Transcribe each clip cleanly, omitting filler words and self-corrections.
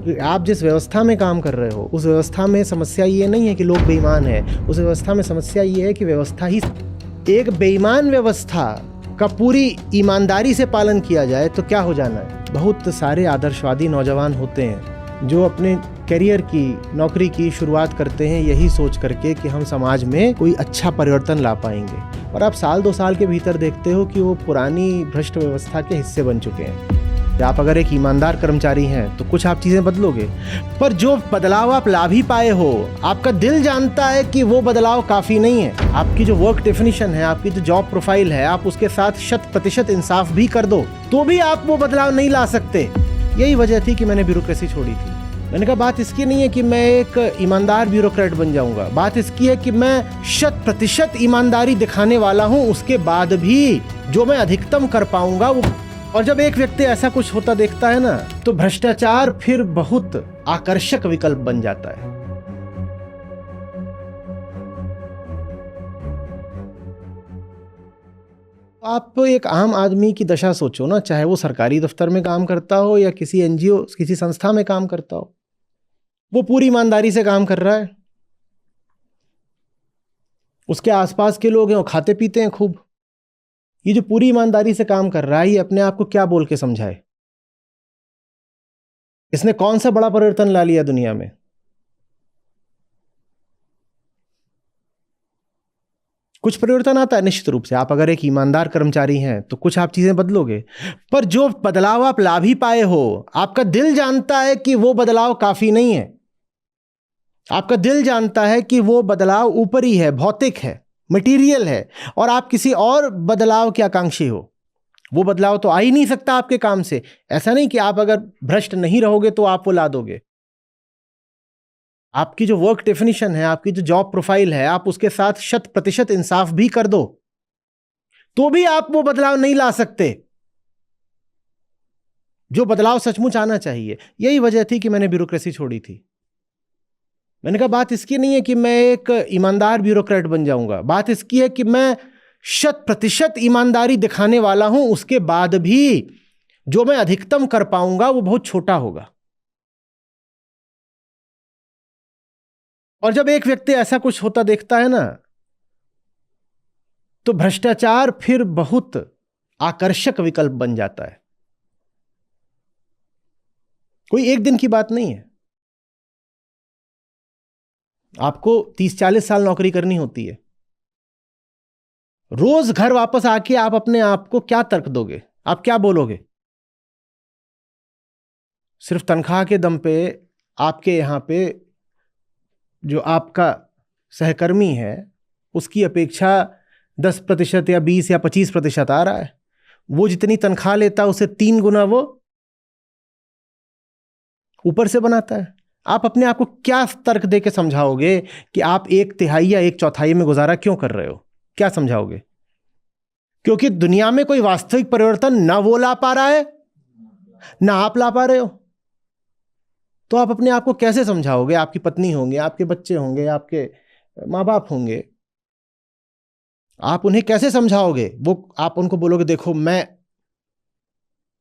आप जिस व्यवस्था में काम कर रहे हो उस व्यवस्था में समस्या ये नहीं है कि लोग बेईमान हैं, उस व्यवस्था में समस्या ये है कि व्यवस्था ही एक बेईमान व्यवस्था का पूरी ईमानदारी से पालन किया जाए तो क्या हो जाना है। बहुत सारे आदर्शवादी नौजवान होते हैं जो अपने करियर की, नौकरी की शुरुआत करते हैं यही सोच करके कि हम समाज में कोई अच्छा परिवर्तन ला पाएंगे, और आप साल 2 साल के भीतर देखते हो कि वो पुरानी भ्रष्ट व्यवस्था के हिस्से बन चुके हैं। आप अगर एक ईमानदार कर्मचारी हैं तो कुछ आप चीज़ें बदलोगे, पर जो बदलाव आप ला भी पाए हो, आपका दिल जानता है कि वो बदलाव काफ़ी नहीं है। आपकी जो वर्क डेफिनेशन है, आपकी जो जॉब प्रोफाइल है, आप उसके साथ 100% इंसाफ भी कर दो तो भी आप वो बदलाव नहीं ला सकते। यही वजह थी कि मैंने ब्यूरोक्रेसी छोड़ी थी। मैंने कहा बात इसकी नहीं है कि मैं एक ईमानदार ब्यूरोक्रेट बन जाऊंगा, बात इसकी है कि मैं 100% ईमानदारी दिखाने वाला हूं, उसके बाद भी जो मैं अधिकतम कर पाऊंगा वो। और जब एक व्यक्ति ऐसा कुछ होता देखता है ना, तो भ्रष्टाचार फिर बहुत आकर्षक विकल्प बन जाता है। आप एक आम आदमी की दशा सोचो ना, चाहे वो सरकारी दफ्तर में काम करता हो या किसी एनजीओ, किसी संस्था में काम करता हो, वो पूरी ईमानदारी से काम कर रहा है। उसके आसपास के लोग हैं वो खाते पीते हैं खूब। ये जो पूरी ईमानदारी से काम कर रहा है, ये अपने आप को क्या बोल के समझाए? इसने कौन सा बड़ा परिवर्तन ला लिया दुनिया में? कुछ परिवर्तन आता है निश्चित रूप से। आप अगर एक ईमानदार कर्मचारी हैं तो कुछ आप चीजें बदलोगे, पर जो बदलाव आप ला भी पाए हो, आपका दिल जानता है कि वो बदलाव काफी नहीं है। आपका दिल जानता है कि वो बदलाव ऊपरी है, भौतिक है, मटेरियल है, और आप किसी और बदलाव के आकांक्षी हो। वो बदलाव तो आ ही नहीं सकता आपके काम से। ऐसा नहीं कि आप अगर भ्रष्ट नहीं रहोगे तो आप वो ला दोगे। आपकी जो वर्क डेफिनेशन है, आपकी जो जॉब प्रोफाइल है, आप उसके साथ 100% इंसाफ भी कर दो तो भी आप वो बदलाव नहीं ला सकते जो बदलाव सचमुच आना चाहिए। यही वजह थी कि मैंने ब्यूरोक्रेसी छोड़ी थी। मैंने कहा बात इसकी नहीं है कि मैं एक ईमानदार ब्यूरोक्रेट बन जाऊंगा, बात इसकी है कि मैं 100% ईमानदारी दिखाने वाला हूं, उसके बाद भी जो मैं अधिकतम कर पाऊंगा वो बहुत छोटा होगा। और जब एक व्यक्ति ऐसा कुछ होता देखता है ना, तो भ्रष्टाचार फिर बहुत आकर्षक विकल्प बन जाता है। कोई एक दिन की बात नहीं है। आपको 30-40 साल नौकरी करनी होती है। रोज घर वापस आके आप अपने आप को क्या तर्क दोगे? आप क्या बोलोगे? सिर्फ तनख्वाह के दम पे आपके यहां पे जो आपका सहकर्मी है उसकी अपेक्षा 10% या 20 या 25% आ रहा है। वो जितनी तनख्वाह लेता उससे 3 गुना वो ऊपर से बनाता है। आप अपने आप को क्या तर्क दे के समझाओगे कि आप 1/3 या 1/4 में गुजारा क्यों कर रहे हो? क्या समझाओगे? क्योंकि दुनिया में कोई वास्तविक परिवर्तन ना वो ला पा रहा है ना आप ला पा रहे हो, तो आप अपने आप को कैसे समझाओगे? आपकी पत्नी होंगे, आपके बच्चे होंगे, आपके माँ बाप होंगे, आप उन्हें कैसे समझाओगे? वो आप उनको बोलोगे देखो मैं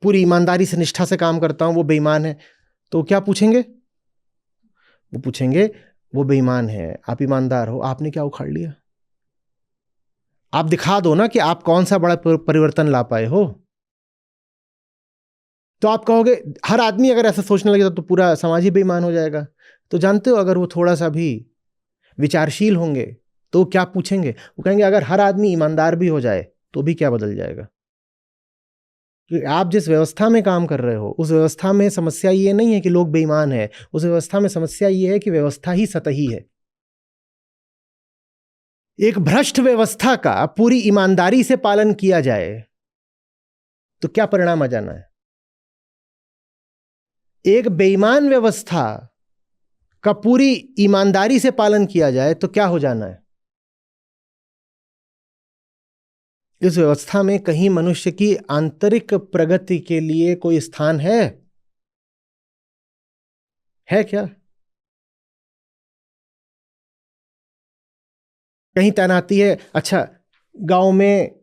पूरी ईमानदारी से, निष्ठा से काम करता हूं, वो बेईमान है, तो क्या पूछेंगे? वो पूछेंगे वो बेईमान है, आप ईमानदार हो, आपने क्या उखाड़ लिया? आप दिखा दो ना कि आप कौन सा बड़ा परिवर्तन ला पाए हो। तो आप कहोगे हर आदमी अगर ऐसा सोचने लगेगा तो पूरा समाज ही बेईमान हो जाएगा। तो जानते हो अगर वो थोड़ा सा भी विचारशील होंगे तो क्या पूछेंगे? वो कहेंगे अगर हर आदमी ईमानदार भी हो जाए तो भी क्या बदल जाएगा? कि आप जिस व्यवस्था में काम कर रहे हो उस व्यवस्था में समस्या ये नहीं है कि लोग बेईमान हैं, उस व्यवस्था में समस्या ये है कि व्यवस्था ही सतही है। एक भ्रष्ट व्यवस्था का पूरी ईमानदारी से पालन किया जाए तो क्या परिणाम आ जाना है। एक बेईमान व्यवस्था का पूरी ईमानदारी से पालन किया जाए तो क्या हो जाना है। इस व्यवस्था में कहीं मनुष्य की आंतरिक प्रगति के लिए कोई स्थान है क्या? कहीं तैनाती है? अच्छा, गांव में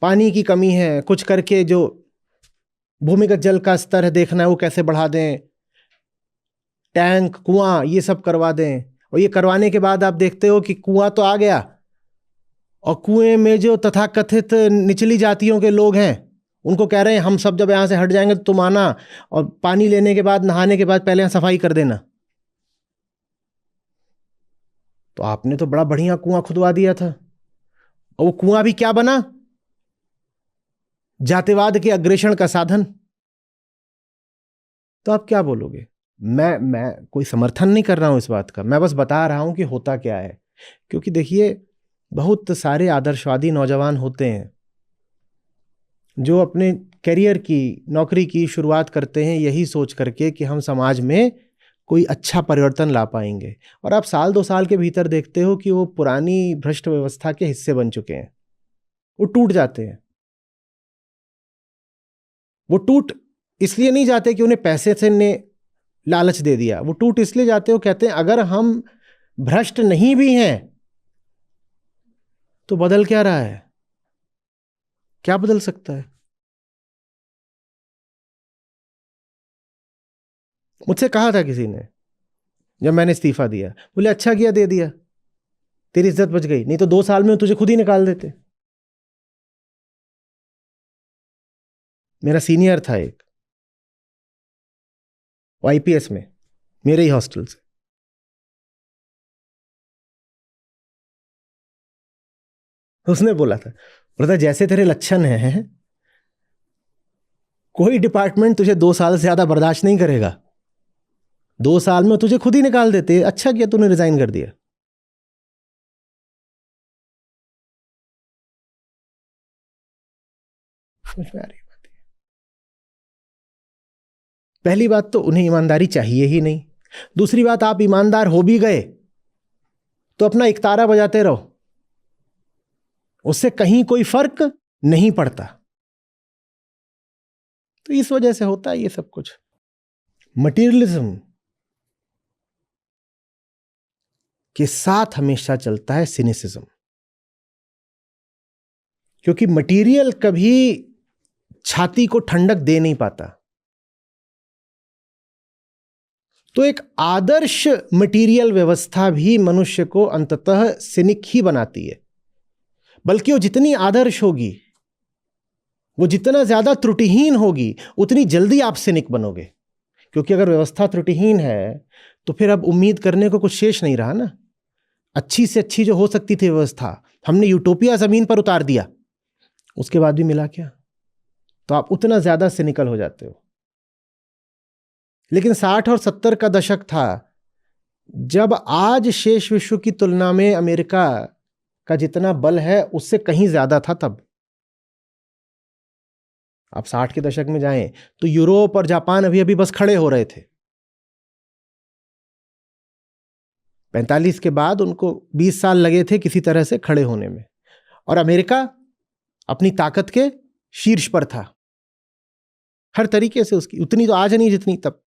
पानी की कमी है, कुछ करके जो भूमिगत जल का स्तर है देखना है वो कैसे बढ़ा दें, टैंक, कुआं, ये सब करवा दें। और ये करवाने के बाद आप देखते हो कि कुआं तो आ गया, और कुएं में जो तथाकथित निचली जातियों के लोग हैं उनको कह रहे हैं हम सब जब यहाँ से हट जाएंगे तो तुम आना, और पानी लेने के बाद, नहाने के बाद पहले यहाँ सफाई कर देना। तो आपने तो बड़ा बढ़िया कुआं खुदवा दिया था, और वो कुआं भी क्या बना? जातिवाद के अग्रेषण का साधन। तो आप क्या बोलोगे? मैं कोई समर्थन नहीं कर रहा हूं इस बात का, मैं बस बता रहा हूं कि होता क्या है। क्योंकि देखिए, बहुत सारे आदर्शवादी नौजवान होते हैं जो अपने करियर की, नौकरी की शुरुआत करते हैं यही सोच करके कि हम समाज में कोई अच्छा परिवर्तन ला पाएंगे, और आप साल 2 साल के भीतर देखते हो कि वो पुरानी भ्रष्ट व्यवस्था के हिस्से बन चुके हैं। वो टूट जाते हैं। वो टूट इसलिए नहीं जाते कि उन्हें पैसे से ने लालच दे दिया, वो टूट इसलिए जाते हो, कहते हैं अगर हम भ्रष्ट नहीं भी हैं तो बदल क्या रहा है? क्या बदल सकता है? मुझसे कहा था किसी ने जब मैंने इस्तीफा दिया, बोले अच्छा किया दे दिया, तेरी इज्जत बच गई, नहीं तो 2 साल में तुझे खुद ही निकाल देते। मेरा सीनियर था एक, आईपीएस में, मेरे ही हॉस्टल से। उसने बोला था जैसे तेरे लक्षण हैं, कोई डिपार्टमेंट तुझे 2 साल से ज्यादा बर्दाश्त नहीं करेगा, 2 साल में तुझे खुद ही निकाल देते, अच्छा किया तूने रिजाइन कर दिया। समझ में आ रही बात है? पहली बात तो उन्हें ईमानदारी चाहिए ही नहीं। दूसरी बात, आप ईमानदार हो भी गए तो अपना इकतारा बजाते रहो, उससे कहीं कोई फर्क नहीं पड़ता। तो इस वजह से होता है ये सब कुछ। मटीरियलिज्म के साथ हमेशा चलता है सिनिसिज्म, क्योंकि मटीरियल कभी छाती को ठंडक दे नहीं पाता। तो एक आदर्श मटीरियल व्यवस्था भी मनुष्य को अंततः सिनिक ही बनाती है। बल्कि वो जितनी आदर्श होगी, वो जितना ज्यादा त्रुटिहीन होगी, उतनी जल्दी आप सिनिक बनोगे। क्योंकि अगर व्यवस्था त्रुटिहीन है तो फिर अब उम्मीद करने को कुछ शेष नहीं रहा ना। अच्छी से अच्छी जो हो सकती थी व्यवस्था, हमने यूटोपिया जमीन पर उतार दिया, उसके बाद भी मिला क्या? तो आप उतना ज्यादा सिनिकल हो जाते हो। लेकिन 60 और 70 का दशक था जब आज शेष विश्व की तुलना में अमेरिका का जितना बल है उससे कहीं ज्यादा था तब। आप 60 के दशक में जाएं तो यूरोप और जापान अभी अभी बस खड़े हो रहे थे। 45 के बाद उनको 20 साल लगे थे किसी तरह से खड़े होने में, और अमेरिका अपनी ताकत के शीर्ष पर था हर तरीके से। उसकी उतनी तो आज नहीं जितनी तब।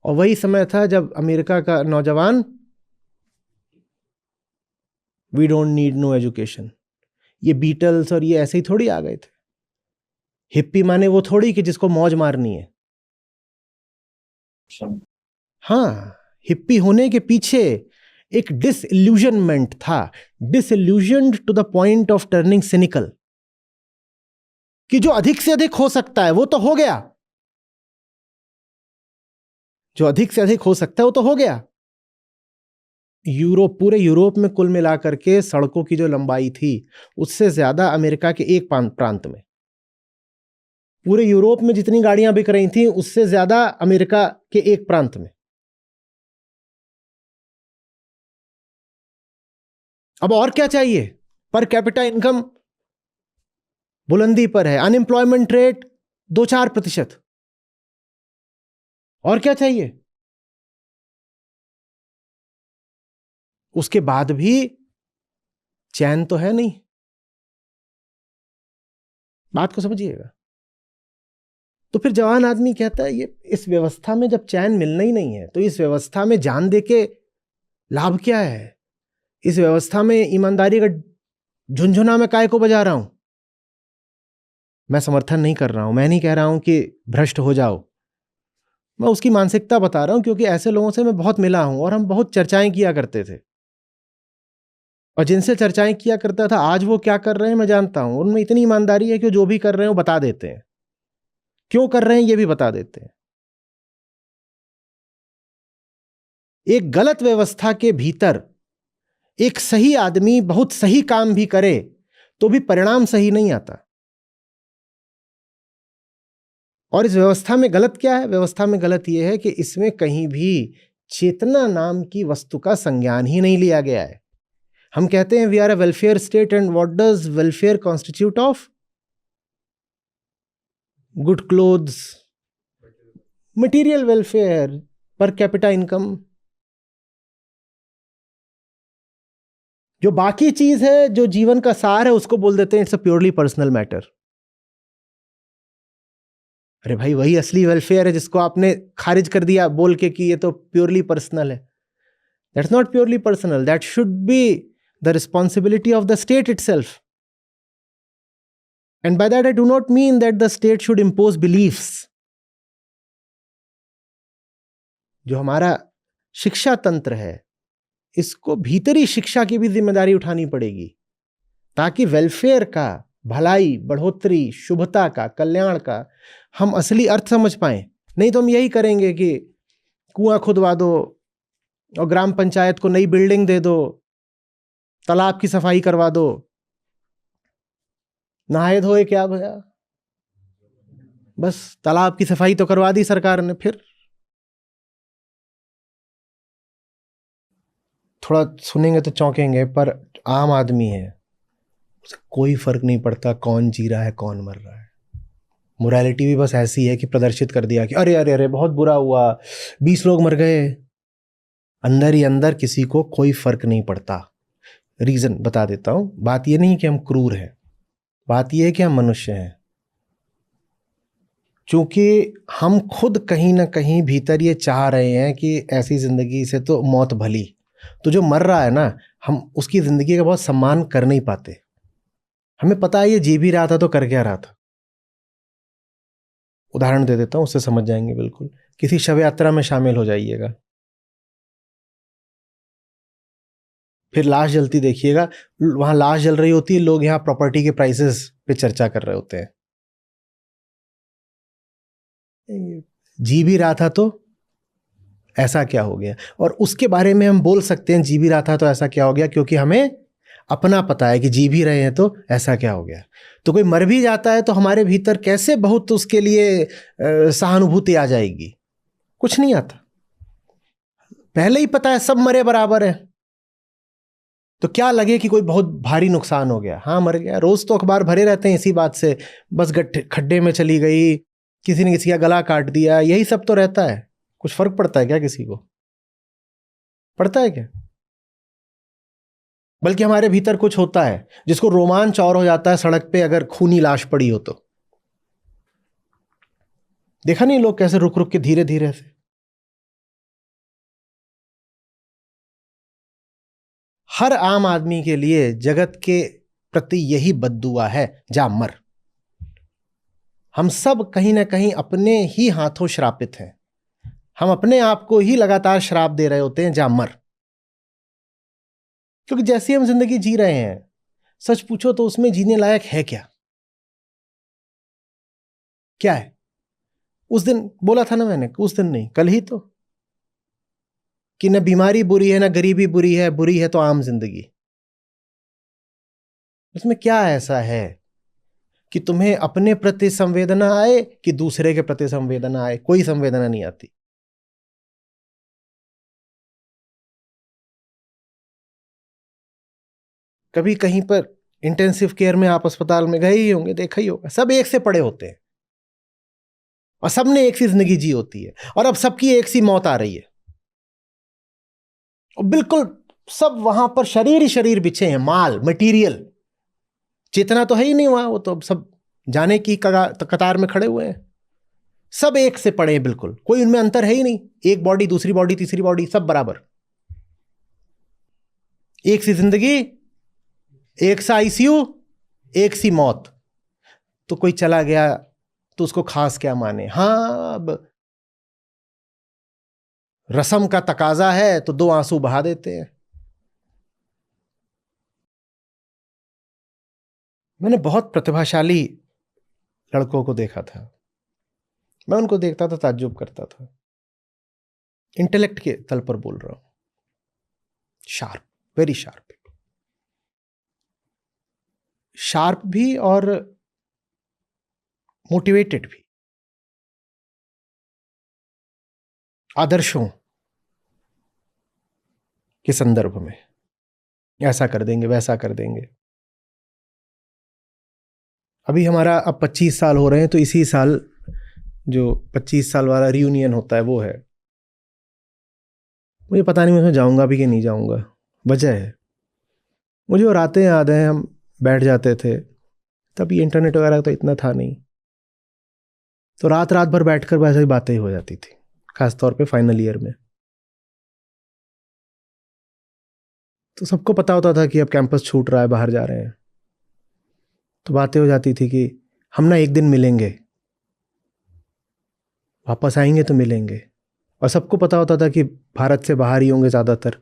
और वही समय था जब अमेरिका का नौजवान we don't need no education, ये बीटल्स और ये ऐसे ही थोड़ी आ गए थे। हिप्पी माने वो थोड़ी कि जिसको मौज मारनी है। हाँ, हिप्पी होने के पीछे एक डिसइल्यूजनमेंट था, disillusioned to the point of turning cynical, कि जो अधिक से अधिक हो सकता है वो तो हो गया, जो अधिक से अधिक हो सकता है वो तो हो गया। यूरोप, पूरे यूरोप में कुल मिलाकर के सड़कों की जो लंबाई थी उससे ज्यादा अमेरिका के एक प्रांत में, पूरे यूरोप में जितनी गाड़ियां बिक रही थी उससे ज्यादा अमेरिका के एक प्रांत में। अब और क्या चाहिए? पर कैपिटा इनकम बुलंदी पर है, अनएम्प्लॉयमेंट रेट 2-4%, और क्या चाहिए? उसके बाद भी चैन तो है नहीं। बात को समझिएगा। तो फिर जवान आदमी कहता है ये इस व्यवस्था में जब चैन मिलना ही नहीं है तो इस व्यवस्था में जान दे के लाभ क्या है? इस व्यवस्था में ईमानदारी का झुनझुना मैं काय को बजा रहा हूं? मैं समर्थन नहीं कर रहा हूं, मैं नहीं कह रहा हूं कि भ्रष्ट हो जाओ, मैं उसकी मानसिकता बता रहा हूं, क्योंकि ऐसे लोगों से मैं बहुत मिला हूं और हम बहुत चर्चाएं किया करते थे। और जिनसे चर्चाएं किया करता था, आज वो क्या कर रहे हैं मैं जानता हूं। उनमें इतनी ईमानदारी है कि जो भी कर रहे हैं वो बता देते हैं, क्यों कर रहे हैं ये भी बता देते हैं। एक गलत व्यवस्था के भीतर एक सही आदमी बहुत सही काम भी करे तो भी परिणाम सही नहीं आता। और इस व्यवस्था में गलत क्या है? व्यवस्था में गलत यह है कि इसमें कहीं भी चेतना नाम की वस्तु का संज्ञान ही नहीं लिया गया है। हम कहते हैं we are a welfare state, and what does welfare constitute of? Good clothes, material welfare, per capita income. जो बाकी चीज है, जो जीवन का सार है, उसको बोल देते हैं it's a purely personal matter. अरे भाई, वही असली वेलफेयर है जिसको आपने खारिज कर दिया बोल के कि ये तो प्योरली पर्सनल है। That's not purely personal, that should be the responsibility of the state itself. And by that I do not mean that the state should impose beliefs. जो हमारा शिक्षा तंत्र है, इसको भीतरी शिक्षा की भी जिम्मेदारी उठानी पड़ेगी, ताकि वेलफेयर का, भलाई, बढ़ोतरी, शुभता का, कल्याण का हम असली अर्थ समझ पाएं। नहीं तो हम यही करेंगे कि कुआं खुदवा दो और ग्राम पंचायत को नई बिल्डिंग दे दो, तालाब की सफाई करवा दो, नहाए धोए क्या भया, बस तालाब की सफाई तो करवा दी सरकार ने। फिर थोड़ा सुनेंगे तो चौंकेंगे, पर आम आदमी है, उसे कोई फर्क नहीं पड़ता कौन जी रहा है कौन मर रहा है। मोरालिटी भी बस ऐसी है कि प्रदर्शित कर दिया कि अरे अरे अरे बहुत बुरा हुआ, 20 लोग मर गए। अंदर ही अंदर किसी को कोई फर्क नहीं पड़ता। रीजन बता देता हूं। बात यह नहीं कि हम क्रूर हैं, बात यह है कि हम मनुष्य हैं। क्योंकि हम खुद कहीं ना कहीं भीतर ये चाह रहे हैं कि ऐसी जिंदगी से तो मौत भली। तो जो मर रहा है ना, हम उसकी जिंदगी का बहुत सम्मान कर नहीं पाते। हमें पता है ये जी भी रहा था तो कर क्या रहा था। उदाहरण दे देता हूं, उससे समझ जाएंगे बिल्कुल। किसी शव यात्रा में शामिल हो जाइएगा, फिर लाश जलती देखिएगा। वहां लाश जल रही होती है, लोग यहां प्रॉपर्टी के प्राइसेस पे चर्चा कर रहे होते हैं। जी भी रहा था तो ऐसा क्या हो गया, और उसके बारे में हम बोल सकते हैं जी भी रहा था तो ऐसा क्या हो गया, क्योंकि हमें अपना पता है कि जी भी रहे हैं तो ऐसा क्या हो गया। तो कोई मर भी जाता है तो हमारे भीतर कैसे बहुत उसके लिए सहानुभूति आ जाएगी? कुछ नहीं आता। पहले ही पता है सब मरे बराबर है, तो क्या लगे कि कोई बहुत भारी नुकसान हो गया। हाँ, मर गया। रोज तो अखबार भरे रहते हैं इसी बात से, बस खड्डे में चली गई, किसी ने किसी का गला काट दिया, यही सब तो रहता है। कुछ फर्क पड़ता है क्या किसी को? पड़ता है क्या? बल्कि हमारे भीतर कुछ होता है जिसको रोमांच और हो जाता है सड़क पे अगर खूनी लाश पड़ी हो तो। देखा नहीं लोग कैसे रुक रुक के धीरे धीरे से। हर आम आदमी के लिए जगत के प्रति यही बद्दुआ है, जा मर। हम सब कहीं ना कहीं अपने ही हाथों श्रापित हैं। हम अपने आप को ही लगातार श्राप दे रहे होते हैं, जा मर। क्योंकि जैसी हम जिंदगी जी रहे हैं, सच पूछो तो उसमें जीने लायक है क्या? क्या है? उस दिन बोला था ना मैंने, उस दिन नहीं कल ही तो, कि न बीमारी बुरी है, न गरीबी बुरी है तो आम जिंदगी। उसमें क्या ऐसा है कि तुम्हें अपने प्रति संवेदना आए कि दूसरे के प्रति संवेदना आए? कोई संवेदना नहीं आती। कभी कहीं पर इंटेंसिव केयर में आप अस्पताल में गए ही होंगे, देखा ही होगा, सब एक से पड़े होते हैं और सबने एक सी जिंदगी जी होती है, और अब सबकी एक सी मौत आ रही है। और बिल्कुल सब वहां पर शरीर ही शरीर बिछे हैं, माल, मटेरियल। चेतना तो है ही नहीं वहां, वो तो सब जाने की कतार में खड़े हुए हैं। सब एक से पड़े हैं बिल्कुल, कोई उनमें अंतर है ही नहीं। एक बॉडी, दूसरी बॉडी, तीसरी बॉडी, सब बराबर। एक सी जिंदगी, एक सा आईसीयू, एक सी मौत। तो कोई चला गया तो उसको खास क्या माने? हाँ, अब रस्म का तकाजा है तो 2 आंसू बहा देते हैं। मैंने बहुत प्रतिभाशाली लड़कों को देखा था, मैं उनको देखता था, ताज्जुब करता था। इंटेलेक्ट के तल पर बोल रहा हूं, शार्प, वेरी शार्प, शार्प भी और मोटिवेटेड भी, आदर्शों के संदर्भ में ऐसा कर देंगे, वैसा कर देंगे। अभी हमारा अब 25 साल हो रहे हैं, तो इसी साल जो 25 साल वाला रियूनियन होता है वो है। मुझे पता नहीं मैं उसमें जाऊंगा भी कि नहीं जाऊंगा। वजह है, मुझे वो रातें याद हैं, हम बैठ जाते थे, तब ये इंटरनेट वगैरह तो इतना था नहीं, तो रात रात भर बैठकर वैसे ही बातें हो जाती थी, खासतौर पे फाइनल ईयर में। तो सबको पता होता था कि अब कैंपस छूट रहा है, बाहर जा रहे हैं, तो बातें हो जाती थी कि हम ना एक दिन मिलेंगे, वापस आएंगे तो मिलेंगे। और सबको पता होता था कि भारत से बाहर ही होंगे ज़्यादातर।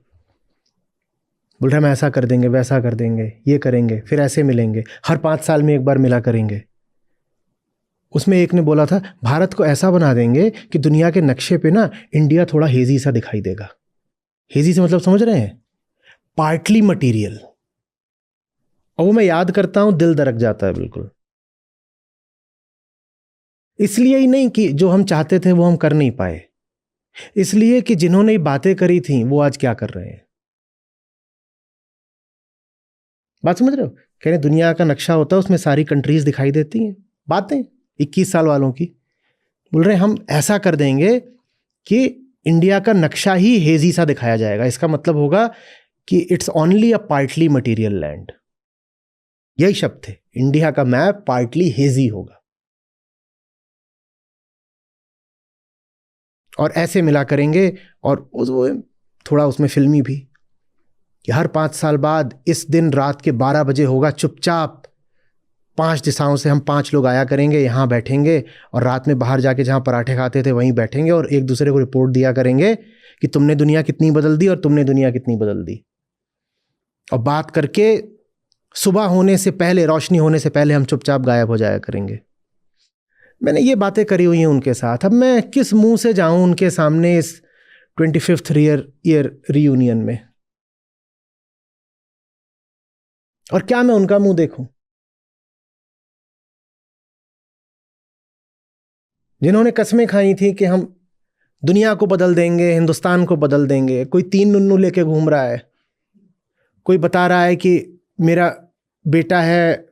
बोल रहे हम ऐसा कर देंगे, वैसा कर देंगे, ये करेंगे, फिर ऐसे मिलेंगे, हर 5 साल में एक बार मिला करेंगे। उसमें एक ने बोला था भारत को ऐसा बना देंगे कि दुनिया के नक्शे पे ना इंडिया थोड़ा हेजी सा दिखाई देगा। हेजी से मतलब समझ रहे हैं, पार्टली मटीरियल। और वो मैं याद करता हूं, दिल दरक जाता है बिल्कुल। इसलिए ही नहीं कि जो हम चाहते थे वो हम कर नहीं पाए, इसलिए कि जिन्होंने ये बातें करी थी वो आज क्या कर रहे हैं। बात समझ रहे हो? कह रहे दुनिया का नक्शा होता है, उसमें सारी कंट्रीज दिखाई देती हैं, बातें 21 साल वालों की। बोल रहे हम ऐसा कर देंगे कि इंडिया का नक्शा ही हेजी सा दिखाया जाएगा। इसका मतलब होगा कि it's only a partly material land. यही शब्द थे, इंडिया का मैप पार्टली हेजी होगा। और ऐसे मिला करेंगे, और वो थोड़ा उसमें फिल्मी भी, कि हर 5 साल बाद इस दिन रात के 12 बजे होगा, चुपचाप 5 दिशाओं से हम 5 लोग आया करेंगे, यहाँ बैठेंगे, और रात में बाहर जाके जहाँ पराठे खाते थे वहीं बैठेंगे, और एक दूसरे को रिपोर्ट दिया करेंगे कि तुमने दुनिया कितनी बदल दी और तुमने दुनिया कितनी बदल दी। और बात करके सुबह होने से पहले, रोशनी होने से पहले हम चुपचाप गायब हो जाया करेंगे। मैंने ये बातें करी हुई हैं उनके साथ। अब मैं किस मुंह से जाऊं उनके सामने इस 25th ईयर रियूनियन में, और क्या मैं उनका मुंह देखूं जिन्होंने कस्में खाई थी कि हम दुनिया को बदल देंगे, हिंदुस्तान को बदल देंगे। कोई 3 नुन्नू लेके घूम रहा है, कोई बता रहा है कि मेरा बेटा है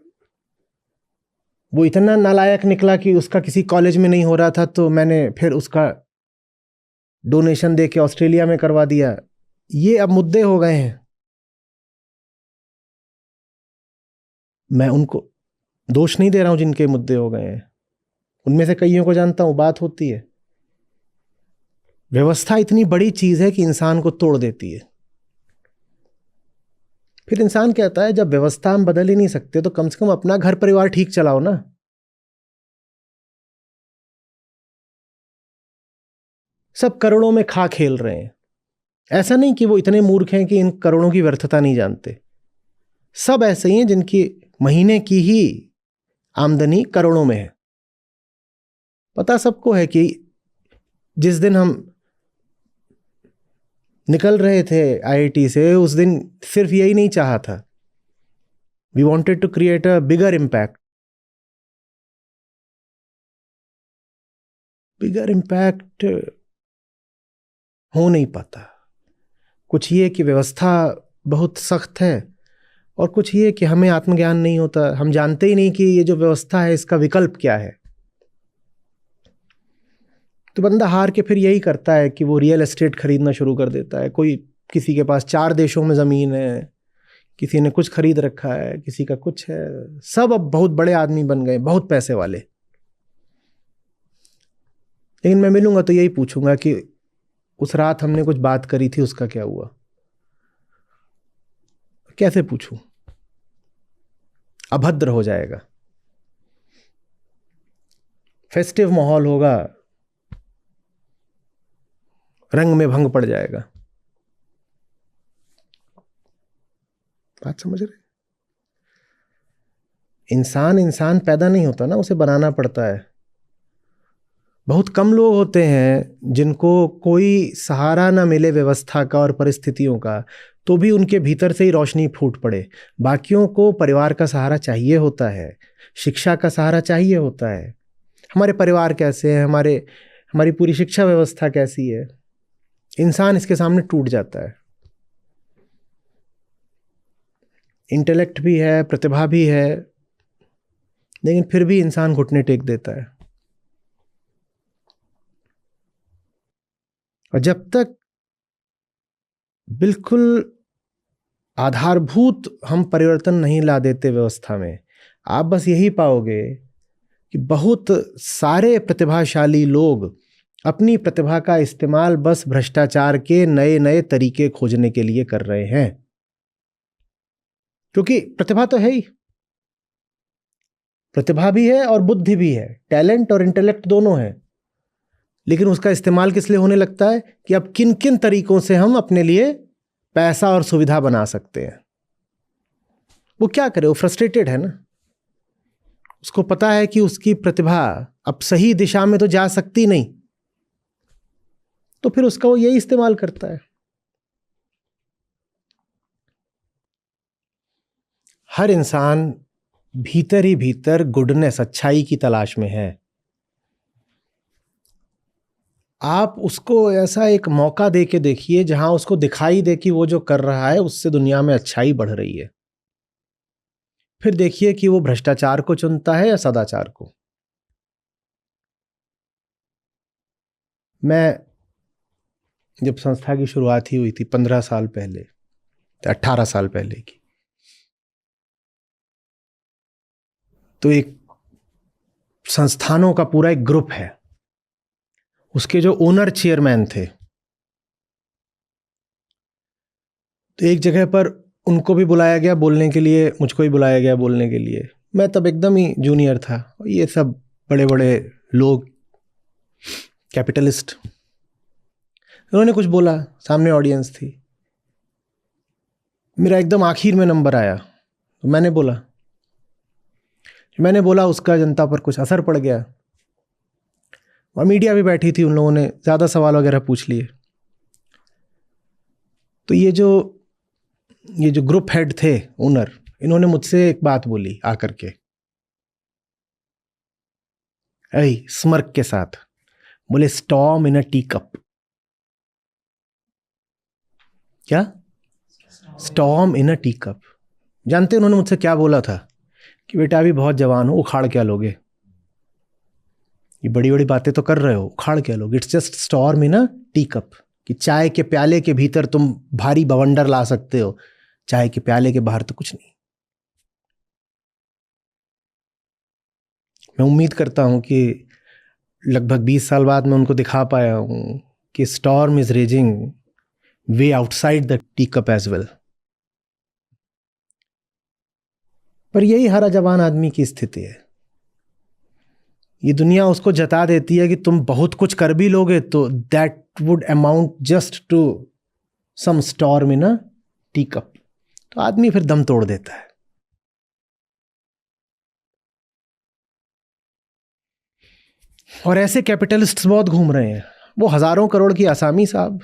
वो इतना नालायक निकला कि उसका किसी कॉलेज में नहीं हो रहा था, तो मैंने फिर उसका डोनेशन दे के ऑस्ट्रेलिया में करवा दिया। ये अब मुद्दे हो गए हैं। मैं उनको दोष नहीं दे रहा हूं जिनके मुद्दे हो गए हैं, उनमें से कईयों को जानता हूं। बात होती है, व्यवस्था इतनी बड़ी चीज है कि इंसान को तोड़ देती है। फिर इंसान कहता है जब व्यवस्था हम बदल ही नहीं सकते तो कम से कम अपना घर परिवार ठीक चलाओ ना। सब करोड़ों में खा खेल रहे हैं। ऐसा नहीं कि वो इतने मूर्ख हैं कि इन करोड़ों की व्यर्थता नहीं जानते। सब ऐसे ही हैं जिनकी महीने की ही आमदनी करोड़ों में है। पता सबको है कि जिस दिन हम निकल रहे थे आईआईटी से, उस दिन सिर्फ यही नहीं चाहा था, we wanted to create a bigger impact. Bigger impact हो नहीं पाता। कुछ ये कि व्यवस्था बहुत सख्त है, और कुछ ये कि हमें आत्मज्ञान नहीं होता। हम जानते ही नहीं कि ये जो व्यवस्था है इसका विकल्प क्या है। तो बंदा हार के फिर यही करता है कि वो रियल एस्टेट खरीदना शुरू कर देता है। कोई किसी के पास 4 देशों में ज़मीन है, किसी ने कुछ खरीद रखा है, किसी का कुछ है। सब अब बहुत बड़े आदमी बन गए, बहुत पैसे वाले। लेकिन मैं मिलूंगा तो यही पूछूंगा कि उस रात हमने कुछ बात करी थी, उसका क्या हुआ। कैसे पूछूं, अभद्र हो जाएगा। फेस्टिव माहौल होगा, रंग में भंग पड़ जाएगा। बात समझ रहे? इंसान पैदा नहीं होता ना, उसे बनाना पड़ता है। बहुत कम लोग होते हैं जिनको कोई सहारा ना मिले व्यवस्था का और परिस्थितियों का, तो भी उनके भीतर से ही रोशनी फूट पड़े। बाकियों को परिवार का सहारा चाहिए होता है, शिक्षा का सहारा चाहिए होता है। हमारे परिवार कैसे हैं, हमारी पूरी शिक्षा व्यवस्था कैसी है, इंसान इसके सामने टूट जाता है। इंटेलेक्ट भी है, प्रतिभा भी है, लेकिन फिर भी इंसान घुटने टेक देता है। और जब तक बिल्कुल आधारभूत हम परिवर्तन नहीं ला देते व्यवस्था में, आप बस यही पाओगे कि बहुत सारे प्रतिभाशाली लोग अपनी प्रतिभा का इस्तेमाल बस भ्रष्टाचार के नए नए तरीके खोजने के लिए कर रहे हैं। क्योंकि प्रतिभा तो है ही, प्रतिभा भी है और बुद्धि भी है, टैलेंट और इंटेलेक्ट दोनों है, लेकिन उसका इस्तेमाल किस लिए होने लगता है कि अब किन किन तरीकों से हम अपने लिए पैसा और सुविधा बना सकते हैं। वो क्या करे, वो फ्रस्ट्रेटेड है ना, उसको पता है कि उसकी प्रतिभा अब सही दिशा में तो जा सकती नहीं, तो फिर उसका वो यही इस्तेमाल करता है। हर इंसान भीतर ही भीतर गुडनेस, अच्छाई की तलाश में है। आप उसको ऐसा एक मौका दे के देखिए जहां उसको दिखाई दे कि वो जो कर रहा है उससे दुनिया में अच्छाई बढ़ रही है। फिर देखिए कि वो भ्रष्टाचार को चुनता है या सदाचार को। मैं जब संस्था की शुरुआत ही हुई थी 15 साल पहले, 18 साल पहले की, तो एक संस्थानों का पूरा एक ग्रुप है, उसके जो ओनर चेयरमैन थे, तो एक जगह पर उनको भी बुलाया गया बोलने के लिए, मुझको भी बुलाया गया बोलने के लिए। मैं तब एकदम ही जूनियर था, ये सब बड़े बड़े लोग, कैपिटलिस्ट, उन्होंने कुछ बोला, सामने ऑडियंस थी, मेरा एकदम आखिर में नंबर आया, तो मैंने बोला उसका जनता पर कुछ असर पड़ गया, और मीडिया भी बैठी थी, उन लोगों ने ज़्यादा सवाल वगैरह पूछ लिए। तो ये जो ग्रुप हेड थे, ओनर, इन्होंने मुझसे एक बात बोली आकर के, स्मर्क के साथ बोले, storm in a tea cup. क्या? Storm in a tea cup. जानते उन्होंने मुझसे क्या बोला था? कि बेटा अभी बहुत जवान हो, उखाड़ क्या लोगे, ये बड़ी बड़ी बातें तो कर रहे हो, उखाड़ क्या लोगे, it's just storm in a tea cup. कि चाय के प्याले के भीतर तुम भारी बवंडर ला सकते हो, चाय के प्याले के बाहर तो कुछ नहीं। मैं उम्मीद करता हूं कि लगभग 20 साल बाद मैं उनको दिखा पाया हूं कि storm is raging way outside the tea cup as well. पर यही हर जवान आदमी की स्थिति है। ये दुनिया उसको जता देती है कि तुम बहुत कुछ कर भी लोगे तो that would amount just to some storm in a tea cup, तो आदमी फिर दम तोड़ देता है। और ऐसे कैपिटलिस्ट्स बहुत घूम रहे हैं, वो हजारों करोड़ की आसामी साहब,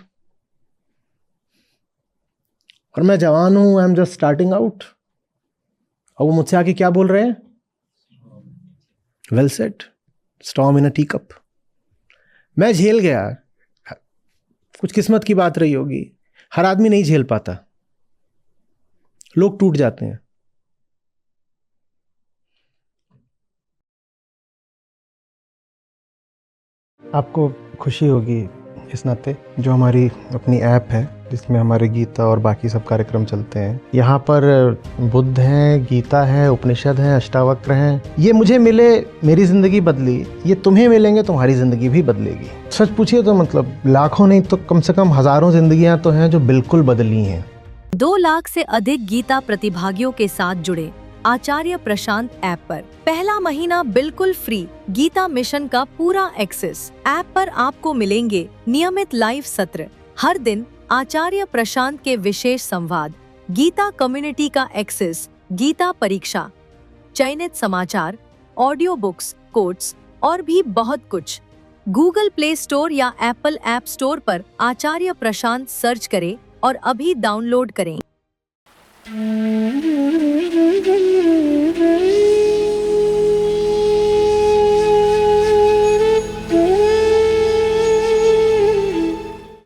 और मैं जवान हूं, I am just starting out, और वो मुझसे आके क्या बोल रहे हैं? Well said, storm in a tea cup. मैं झेल गया, कुछ किस्मत की बात रही होगी, हर आदमी नहीं झेल पाता, लोग टूट जाते हैं। आपको खुशी होगी इस नाते, जो हमारी अपनी ऐप है जिसमें हमारे गीता और बाकी सब कार्यक्रम चलते हैं, यहाँ पर बुद्ध हैं, गीता है, उपनिषद हैं, अष्टावक्र हैं। ये मुझे मिले, मेरी ज़िंदगी बदली, ये तुम्हें मिलेंगे, तुम्हारी ज़िंदगी भी बदलेगी। सच पूछिए तो मतलब लाखों नहीं तो कम से कम हज़ारों ज़िंदगियाँ तो हैं जो बिल्कुल बदली हैं। 2 लाख से अधिक गीता प्रतिभागियों के साथ जुड़े आचार्य प्रशांत ऐप पर। पहला महीना बिल्कुल फ्री, गीता मिशन का पूरा एक्सेस। ऐप पर आपको मिलेंगे नियमित लाइव सत्र, हर दिन आचार्य प्रशांत के विशेष संवाद, गीता कम्युनिटी का एक्सेस, गीता परीक्षा, चयनित समाचार, ऑडियो बुक्स, कोट्स और भी बहुत कुछ। गूगल प्ले स्टोर या एप्पल ऐप स्टोर पर आचार्य प्रशांत सर्च करें और अभी डाउनलोड करें।